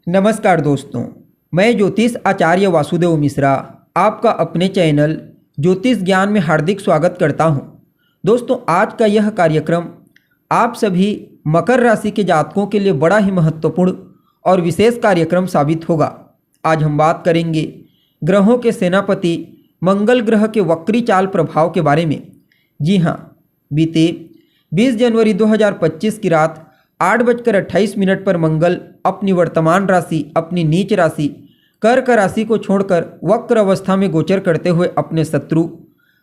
नमस्कार दोस्तों, मैं ज्योतिष आचार्य वासुदेव मिश्रा आपका अपने चैनल ज्योतिष ज्ञान में हार्दिक स्वागत करता हूं। दोस्तों, आज का यह कार्यक्रम आप सभी मकर राशि के जातकों के लिए बड़ा ही महत्वपूर्ण और विशेष कार्यक्रम साबित होगा। आज हम बात करेंगे ग्रहों के सेनापति मंगल ग्रह के वक्री चाल प्रभाव के बारे में। जी हाँ, बीते 20 जनवरी 2025 की रात 8:28 पर मंगल अपनी वर्तमान राशि, अपनी नीच राशि कर्क राशि को छोड़कर वक्र अवस्था में गोचर करते हुए अपने शत्रु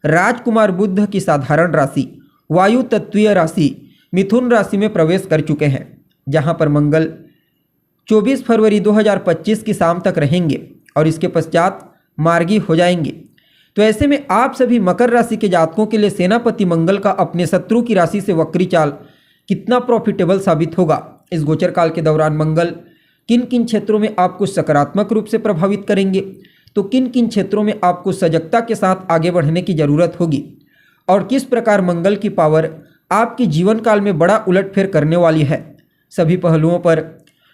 राजकुमार बुध की साधारण राशि वायु तत्वीय राशि मिथुन राशि में प्रवेश कर चुके हैं, जहां पर मंगल 24 फरवरी 2025 की शाम तक रहेंगे और इसके पश्चात मार्गी हो जाएंगे। तो ऐसे में आप सभी मकर राशि के जातकों के लिए सेनापति मंगल का अपने शत्रु की राशि से वक्री चाल कितना प्रॉफिटेबल साबित होगा। इस गोचर काल के दौरान मंगल किन किन क्षेत्रों में आपको सकारात्मक रूप से प्रभावित करेंगे, तो किन किन क्षेत्रों में आपको सजगता के साथ आगे बढ़ने की जरूरत होगी और किस प्रकार मंगल की पावर आपके जीवन काल में बड़ा उलटफेर करने वाली है, सभी पहलुओं पर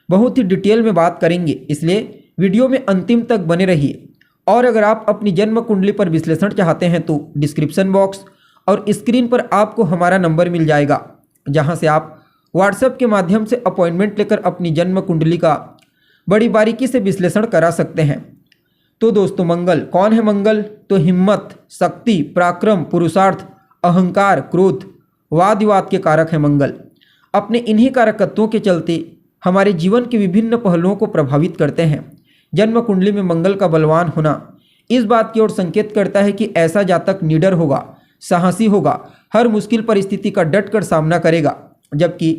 बहुत ही डिटेल में बात करेंगे। इसलिए वीडियो में अंतिम तक बने रहिए। और अगर आप अपनी जन्म कुंडली पर विश्लेषण चाहते हैं तो डिस्क्रिप्शन बॉक्स और स्क्रीन पर आपको हमारा नंबर मिल जाएगा, जहां से आप व्हाट्सएप के माध्यम से अपॉइंटमेंट लेकर अपनी जन्म कुंडली का बड़ी बारीकी से विश्लेषण करा सकते हैं। तो दोस्तों, मंगल कौन है? मंगल तो हिम्मत, शक्ति, पराक्रम, पुरुषार्थ, अहंकार, क्रोध, वाद विवाद के कारक है मंगल। अपने इन्हीं कारकत्वों के चलते हमारे जीवन के विभिन्न पहलुओं को प्रभावित करते हैं। जन्म कुंडली में मंगल का बलवान होना इस बात की ओर संकेत करता है कि ऐसा जातक निडर होगा, साहसी होगा, हर मुश्किल परिस्थिति का डट कर सामना करेगा। जबकि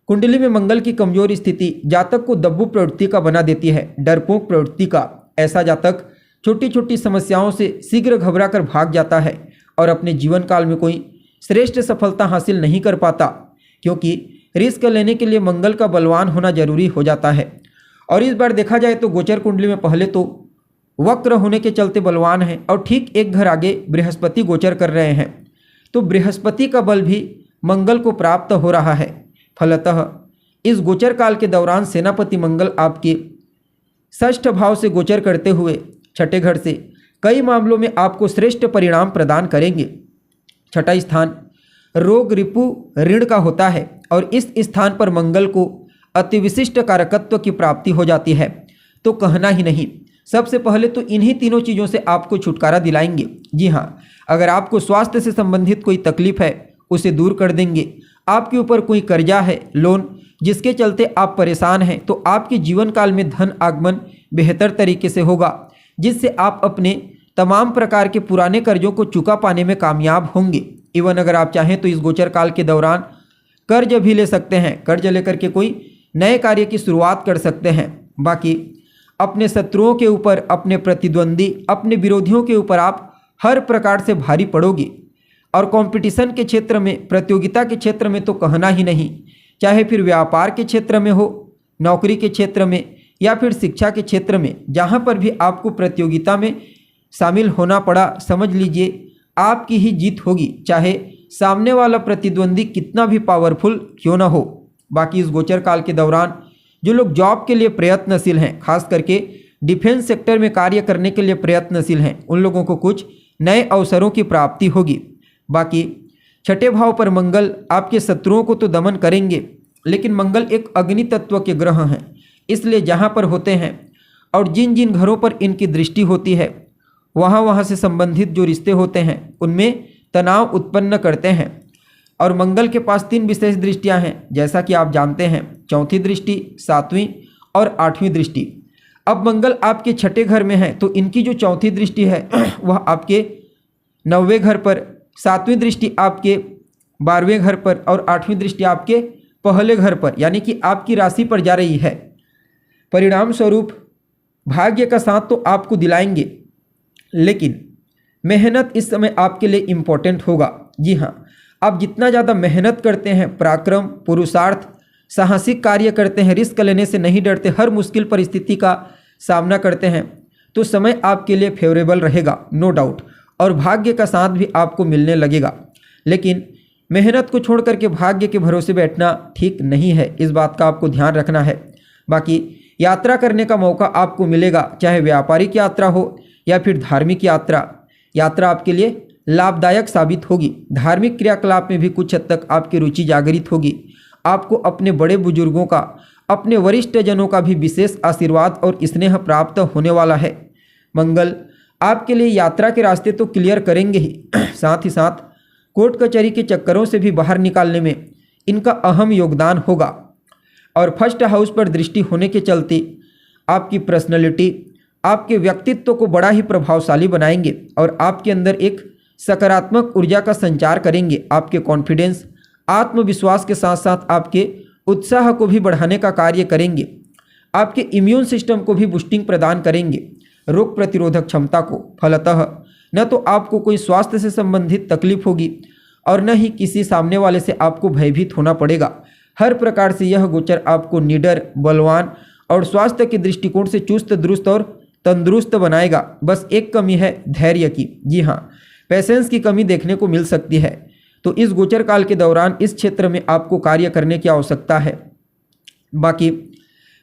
कुंडली में मंगल की कमजोर स्थिति जातक को दब्बू प्रवृत्ति का बना देती है, डरपोक प्रवृत्ति का। ऐसा जातक छोटी छोटी समस्याओं से शीघ्र घबरा कर भाग जाता है और अपने जीवन काल में कोई श्रेष्ठ सफलता हासिल नहीं कर पाता, क्योंकि रिस्क लेने के लिए मंगल का बलवान होना जरूरी हो जाता है। और इस बार देखा जाए तो गोचर कुंडली में पहले तो वक्र होने के चलते बलवान है और ठीक एक घर आगे बृहस्पति गोचर कर रहे हैं, तो बृहस्पति का बल भी मंगल को प्राप्त हो रहा है। फलतः इस गोचर काल के दौरान सेनापति मंगल आपके षष्ठ भाव से गोचर करते हुए छठे घर से कई मामलों में आपको श्रेष्ठ परिणाम प्रदान करेंगे। छठा स्थान रोग, रिपु, ऋण का होता है और इस स्थान पर मंगल को अति विशिष्ट कारकत्व की प्राप्ति हो जाती है, तो कहना ही नहीं। सबसे पहले तो इन्हीं तीनों चीज़ों से आपको छुटकारा दिलाएंगे। जी हाँ, अगर आपको स्वास्थ्य से संबंधित कोई तकलीफ है उसे दूर कर देंगे। आपके ऊपर कोई कर्जा है, लोन, जिसके चलते आप परेशान हैं, तो आपके जीवन काल में धन आगमन बेहतर तरीके से होगा, जिससे आप अपने तमाम प्रकार के पुराने कर्जों को चुका पाने में कामयाब होंगे। इवन अगर आप चाहें तो इस गोचर काल के दौरान कर्ज भी ले सकते हैं, कर्ज लेकर के कोई नए कार्य की शुरुआत कर सकते हैं। बाकी अपने शत्रुओं के ऊपर, अपने प्रतिद्वंदी, अपने विरोधियों के ऊपर आप हर प्रकार से भारी पड़ोगे। और कंपटीशन के क्षेत्र में, प्रतियोगिता के क्षेत्र में तो कहना ही नहीं, चाहे फिर व्यापार के क्षेत्र में हो, नौकरी के क्षेत्र में या फिर शिक्षा के क्षेत्र में, जहाँ पर भी आपको प्रतियोगिता में शामिल होना पड़ा, समझ लीजिए आपकी ही जीत होगी, चाहे सामने वाला प्रतिद्वंदी कितना भी पावरफुल क्यों ना हो। बाकी इस गोचर काल के दौरान जो लोग जॉब के लिए प्रयत्नशील हैं, खास करके डिफेंस सेक्टर में कार्य करने के लिए प्रयत्नशील हैं, उन लोगों को कुछ नए अवसरों की प्राप्ति होगी। बाकी छठे भाव पर मंगल आपके शत्रुओं को तो दमन करेंगे, लेकिन मंगल एक अग्नि तत्व के ग्रह हैं, इसलिए जहाँ पर होते हैं और जिन जिन घरों पर इनकी दृष्टि होती है, वहाँ से संबंधित जो रिश्ते होते हैं उनमें तनाव उत्पन्न करते हैं। और मंगल के पास 3 विशेष दृष्टियां हैं, जैसा कि आप जानते हैं, चौथी दृष्टि, 7वीं और 8वीं दृष्टि। अब मंगल आपके छठे घर में है, तो इनकी जो चौथी दृष्टि है वह आपके 9वें घर पर, 7वीं दृष्टि आपके 12वें घर पर और 8वीं दृष्टि आपके पहले घर पर, यानी कि आपकी राशि पर जा रही है। परिणाम स्वरूप भाग्य का साथ तो आपको दिलाएंगे, लेकिन मेहनत इस समय आपके लिए इम्पोर्टेंट होगा। जी हाँ, आप जितना ज़्यादा मेहनत करते हैं, पराक्रम, पुरुषार्थ, साहसिक कार्य करते हैं, रिस्क लेने से नहीं डरते, हर मुश्किल परिस्थिति का सामना करते हैं, तो समय आपके लिए फेवरेबल रहेगा, नो डाउट, और भाग्य का साथ भी आपको मिलने लगेगा। लेकिन मेहनत को छोड़ करके भाग्य के भरोसे बैठना ठीक नहीं है, इस बात का आपको ध्यान रखना है। बाकी यात्रा करने का मौका आपको मिलेगा, चाहे व्यापारिक यात्रा हो या फिर धार्मिक यात्रा। यात्रा आपके लिए लाभदायक साबित होगी। धार्मिक क्रियाकलाप में भी कुछ हद तक आपकी रुचि जागृत होगी। आपको अपने बड़े बुजुर्गों का, अपने वरिष्ठ जनों का भी विशेष आशीर्वाद और स्नेह प्राप्त होने वाला है। मंगल आपके लिए यात्रा के रास्ते तो क्लियर करेंगे ही, साथ ही साथ कोर्ट कचहरी के चक्करों से भी बाहर निकालने में इनका अहम योगदान होगा। और फर्स्ट हाउस पर दृष्टि होने के चलते आपकी पर्सनैलिटी, आपके व्यक्तित्व को बड़ा ही प्रभावशाली बनाएंगे और आपके अंदर एक सकारात्मक ऊर्जा का संचार करेंगे। आपके कॉन्फिडेंस, आत्मविश्वास के साथ साथ आपके उत्साह को भी बढ़ाने का कार्य करेंगे। आपके इम्यून सिस्टम को भी बूस्टिंग प्रदान करेंगे, रोग प्रतिरोधक क्षमता को। फलतः न तो आपको कोई स्वास्थ्य से संबंधित तकलीफ होगी और न ही किसी सामने वाले से आपको भयभीत होना पड़ेगा। हर प्रकार से यह गोचर आपको निडर, बलवान और स्वास्थ्य के दृष्टिकोण से चुस्त दुरुस्त और तंदुरुस्त बनाएगा। बस एक कमी है धैर्य की। जी हाँ, पेशेंस की कमी देखने को मिल सकती है। तो इस गोचर काल के दौरान इस क्षेत्र में आपको कार्य करने की आवश्यकता है। बाकी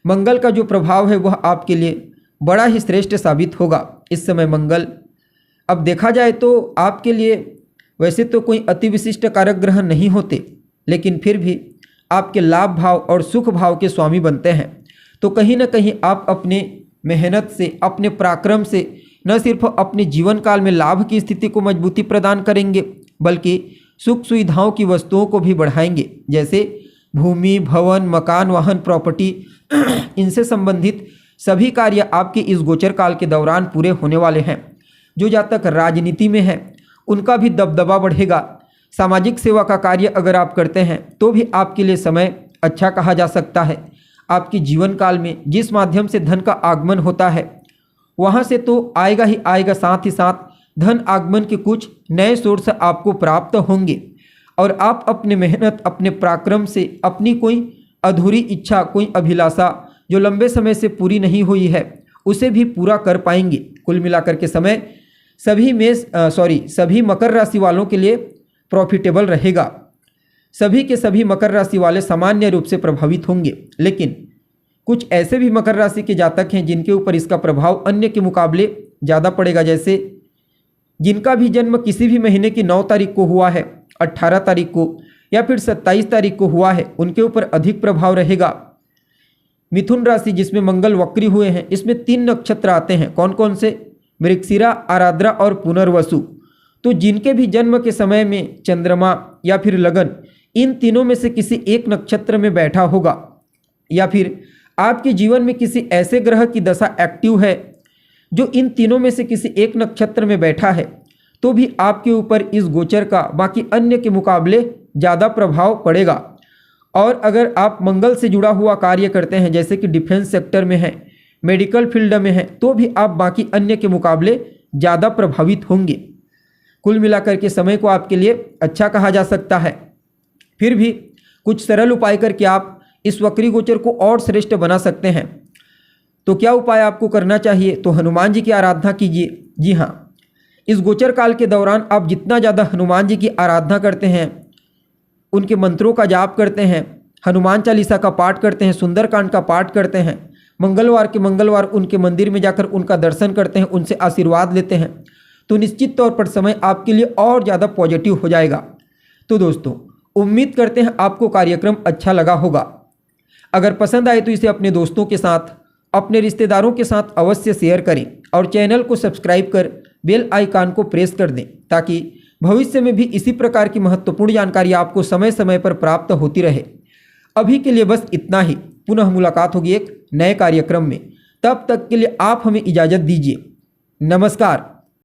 मंगल का जो प्रभाव है वह आपके लिए बड़ा ही श्रेष्ठ साबित होगा। इस समय मंगल, अब देखा जाए तो आपके लिए वैसे तो कोई अति विशिष्ट कारक ग्रह नहीं होते, लेकिन फिर भी आपके लाभ भाव और सुख भाव के स्वामी बनते हैं। तो कहीं ना कहीं आप अपने मेहनत से, अपने पराक्रम से न सिर्फ अपने जीवन काल में लाभ की स्थिति को मजबूती प्रदान करेंगे, बल्कि सुख सुविधाओं की वस्तुओं को भी बढ़ाएंगे, जैसे भूमि, भवन, मकान, वाहन, प्रॉपर्टी इनसे संबंधित सभी कार्य आपके इस गोचर काल के दौरान पूरे होने वाले हैं। जो जातक राजनीति में है उनका भी दबदबा बढ़ेगा। सामाजिक सेवा का कार्य अगर आप करते हैं तो भी आपके लिए समय अच्छा कहा जा सकता है। आपके जीवन काल में जिस माध्यम से धन का आगमन होता है वहाँ से तो आएगा ही आएगा, साथ ही साथ धन आगमन के कुछ नए सोर्स आपको प्राप्त होंगे और आप अपने मेहनत, अपने पराक्रम से अपनी कोई अधूरी इच्छा, कोई अभिलाषा जो लंबे समय से पूरी नहीं हुई है उसे भी पूरा कर पाएंगे। कुल मिलाकर के समय सभी मकर राशि वालों के लिए प्रॉफिटेबल रहेगा। सभी के सभी मकर राशि वाले सामान्य रूप से प्रभावित होंगे, लेकिन कुछ ऐसे भी मकर राशि के जातक हैं जिनके ऊपर इसका प्रभाव अन्य के मुकाबले ज़्यादा पड़ेगा। जैसे जिनका भी जन्म किसी भी महीने की 9 तारीख को हुआ है, 18 तारीख को या फिर 27 तारीख को हुआ है, उनके ऊपर अधिक प्रभाव रहेगा। मिथुन राशि जिसमें मंगल वक्री हुए हैं, इसमें 3 नक्षत्र आते हैं। कौन कौन से? मृगशिरा, आराद्रा और पुनर्वसु। तो जिनके भी जन्म के समय में चंद्रमा या फिर लगन इन तीनों में से किसी एक नक्षत्र में बैठा होगा, या फिर आपके जीवन में किसी ऐसे ग्रह की दशा एक्टिव है जो इन तीनों में से किसी एक नक्षत्र में बैठा है, तो भी आपके ऊपर इस गोचर का बाकी अन्य के मुकाबले ज़्यादा प्रभाव पड़ेगा। और अगर आप मंगल से जुड़ा हुआ कार्य करते हैं, जैसे कि डिफेंस सेक्टर में है, मेडिकल फील्ड में है, तो भी आप बाकी अन्य के मुकाबले ज़्यादा प्रभावित होंगे। कुल मिलाकर के समय को आपके लिए अच्छा कहा जा सकता है। फिर भी कुछ सरल उपाय करके आप इस वक्री गोचर को और श्रेष्ठ बना सकते हैं। तो क्या उपाय आपको करना चाहिए? तो हनुमान जी की आराधना कीजिए। जी हाँ, इस गोचर काल के दौरान आप जितना ज़्यादा हनुमान जी की आराधना करते हैं, उनके मंत्रों का जाप करते हैं, हनुमान चालीसा का पाठ करते हैं, सुंदरकांड का पाठ करते हैं, मंगलवार के मंगलवार उनके मंदिर में जाकर उनका दर्शन करते हैं, उनसे आशीर्वाद लेते हैं, तो निश्चित तौर पर समय आपके लिए और ज़्यादा पॉजिटिव हो जाएगा। तो दोस्तों, उम्मीद करते हैं आपको कार्यक्रम अच्छा लगा होगा। अगर पसंद आए तो इसे अपने दोस्तों के साथ, अपने रिश्तेदारों के साथ अवश्य शेयर करें और चैनल को सब्सक्राइब कर बेल आइकन को प्रेस कर दें, ताकि भविष्य में भी इसी प्रकार की महत्वपूर्ण जानकारी आपको समय समय पर प्राप्त होती रहे। अभी के लिए बस इतना ही। पुनः मुलाकात होगी एक नए कार्यक्रम में। तब तक के लिए आप हमें इजाज़त दीजिए। नमस्कार।